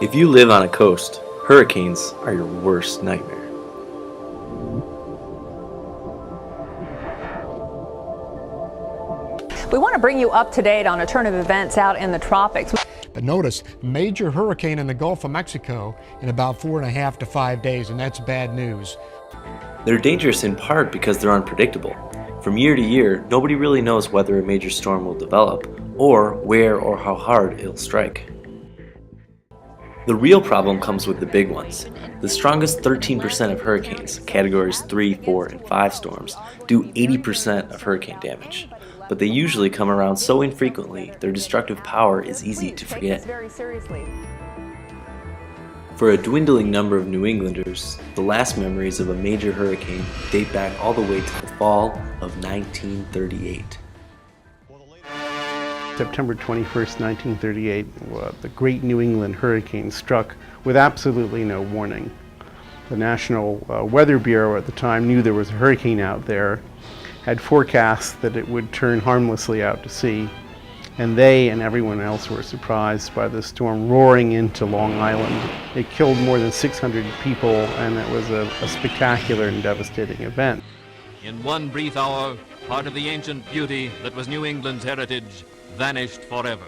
If you live on a coast, hurricanes are your worst nightmare. We want to bring you up to date on a turn of events out in the tropics. But notice, major hurricane in the Gulf of Mexico in about 4.5 to 5 days, and that's bad news. They're dangerous in part because they're unpredictable. From year to year, nobody really knows whether a major storm will develop, or where or how hard it'll strike. The real problem comes with the big ones. The strongest 13% of hurricanes, categories 3, 4, and 5 storms, do 80% of hurricane damage. But they usually come around so infrequently, their destructive power is easy to forget. For a dwindling number of New Englanders, the last memories of a major hurricane date back all the way to the fall of 1938. September 21st, 1938, the Great New England hurricane struck with absolutely no warning. The National Weather Bureau at the time knew there was a hurricane out there, had forecast that it would turn harmlessly out to sea, and they and everyone else were surprised by the storm roaring into Long Island. It killed more than 600 people, and it was a spectacular and devastating event. In one brief hour, part of the ancient beauty that was New England's heritage vanished forever.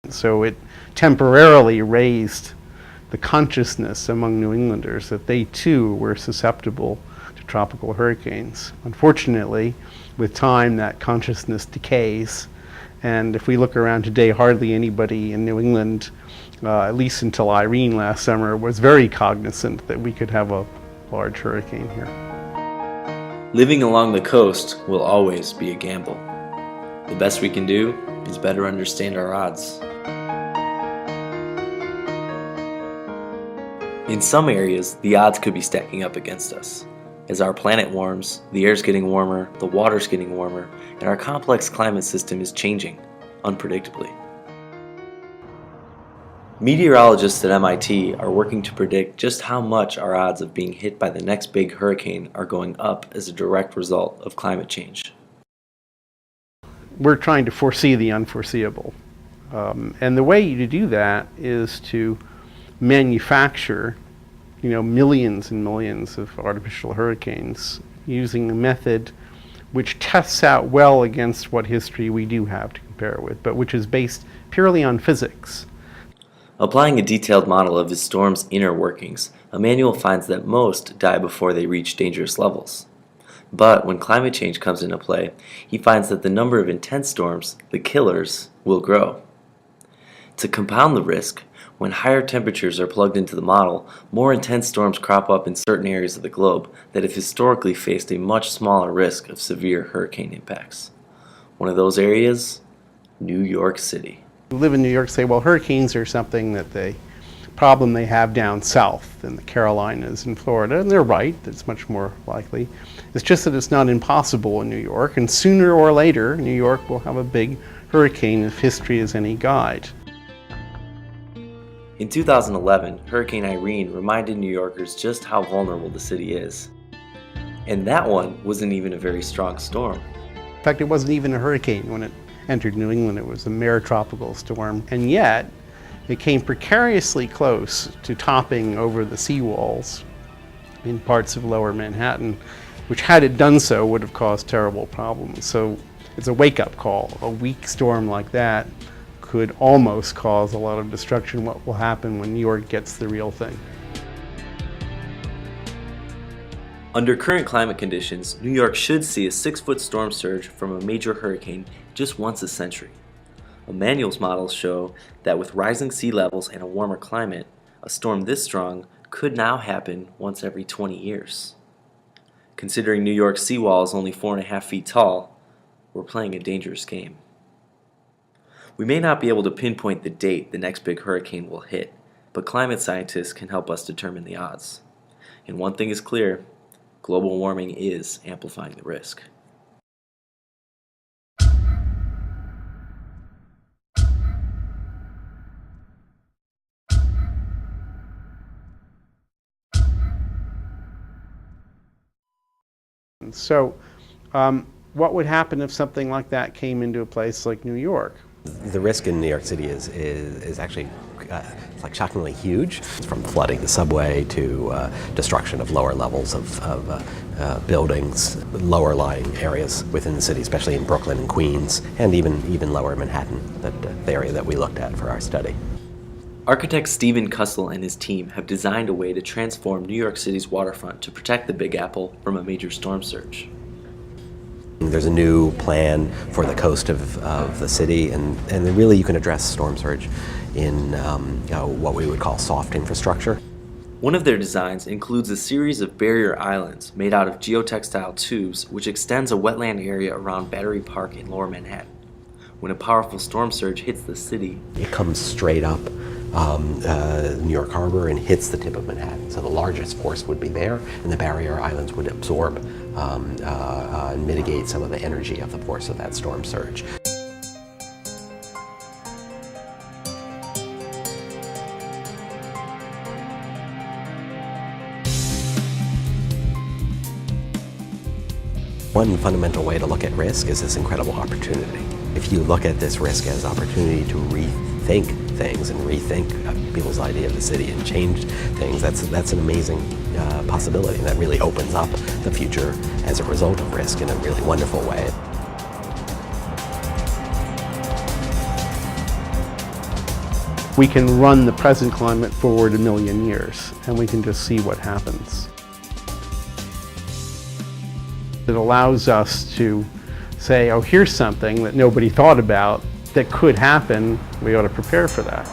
So it temporarily raised the consciousness among New Englanders that they too were susceptible to tropical hurricanes. Unfortunately, with time that consciousness decays, and if we look around today, hardly anybody in New England, at least until Irene last summer, was very cognizant that we could have a large hurricane here. Living along the coast will always be a gamble. The best we can do is better understand our odds. In some areas, the odds could be stacking up against us. As our planet warms, the air's getting warmer, the water's getting warmer, and our complex climate system is changing, unpredictably. Meteorologists at MIT are working to predict just how much our odds of being hit by the next big hurricane are going up as a direct result of climate change. We're trying to foresee the unforeseeable. And the way to do that is to manufacture, millions and millions of artificial hurricanes using a method which tests out well against what history we do have to compare with, but which is based purely on physics. Applying a detailed model of his storm's inner workings, Emmanuel finds that most die before they reach dangerous levels. But when climate change comes into play, he finds that the number of intense storms, the killers, will grow. To compound the risk, when higher temperatures are plugged into the model, more intense storms crop up in certain areas of the globe that have historically faced a much smaller risk of severe hurricane impacts. One of those areas, New York City. Who live in New York say, well, hurricanes are something problem they have down south in the Carolinas and Florida, and they're right, it's much more likely. It's just that it's not impossible in New York, and sooner or later, New York will have a big hurricane if history is any guide. In 2011, Hurricane Irene reminded New Yorkers just how vulnerable the city is. And that one wasn't even a very strong storm. In fact, it wasn't even a hurricane when it entered New England. It was a mere tropical storm. And yet, it came precariously close to topping over the seawalls in parts of lower Manhattan, which had it done so would have caused terrible problems. So it's a wake-up call. A weak storm like that could almost cause a lot of destruction. What will happen when New York gets the real thing? Under current climate conditions, New York should see a 6-foot storm surge from a major hurricane just once a century. Emmanuel's models show that with rising sea levels and a warmer climate, a storm this strong could now happen once every 20 years. Considering New York's seawall is only 4.5 feet tall, we're playing a dangerous game. We may not be able to pinpoint the date the next big hurricane will hit, but climate scientists can help us determine the odds. And one thing is clear, global warming is amplifying the risk. So what would happen if something like that came into a place like New York? The risk in New York City is actually it's like shockingly huge. It's from flooding the subway to destruction of lower levels of buildings, lower lying areas within the city, especially in Brooklyn and Queens, and even lower Manhattan, the area that we looked at for our study. Architect Stephen Kussel and his team have designed a way to transform New York City's waterfront to protect the Big Apple from a major storm surge. There's a new plan for the coast of the city, and really you can address storm surge in what we would call soft infrastructure. One of their designs includes a series of barrier islands made out of geotextile tubes, which extends a wetland area around Battery Park in Lower Manhattan. When a powerful storm surge hits the city, it comes straight up New York Harbor and hits the tip of Manhattan. So the largest force would be there, and the barrier islands would absorb and mitigate some of the energy of the force of that storm surge. One fundamental way to look at risk is this incredible opportunity. If you look at this risk as opportunity to rethink things and rethink people's idea of the city and change things, that's an amazing possibility, and that really opens up the future as a result of risk in a really wonderful way. We can run the present climate forward 1 million years, and we can just see what happens. It allows us to say, oh, here's something that nobody thought about that could happen. We ought to prepare for that.